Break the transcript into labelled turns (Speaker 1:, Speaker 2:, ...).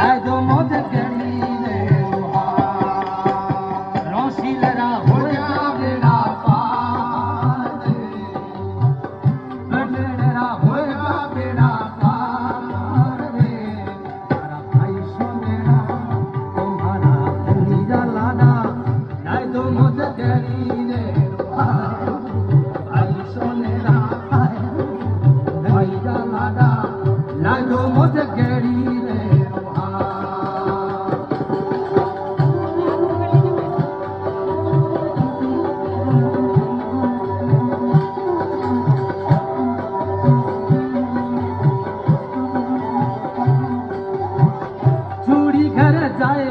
Speaker 1: जो मोद करी रे रोशील राहुल बेड़ा पार राहुल बेड़ा पार रे तारा भाई सोनेरा तुम्हारा भतीजा लाडा लाए जो मोद करी रे भाई सोनेरा भतीजा लाडा लाए जो मोद करी रे चूड़ी घर जाए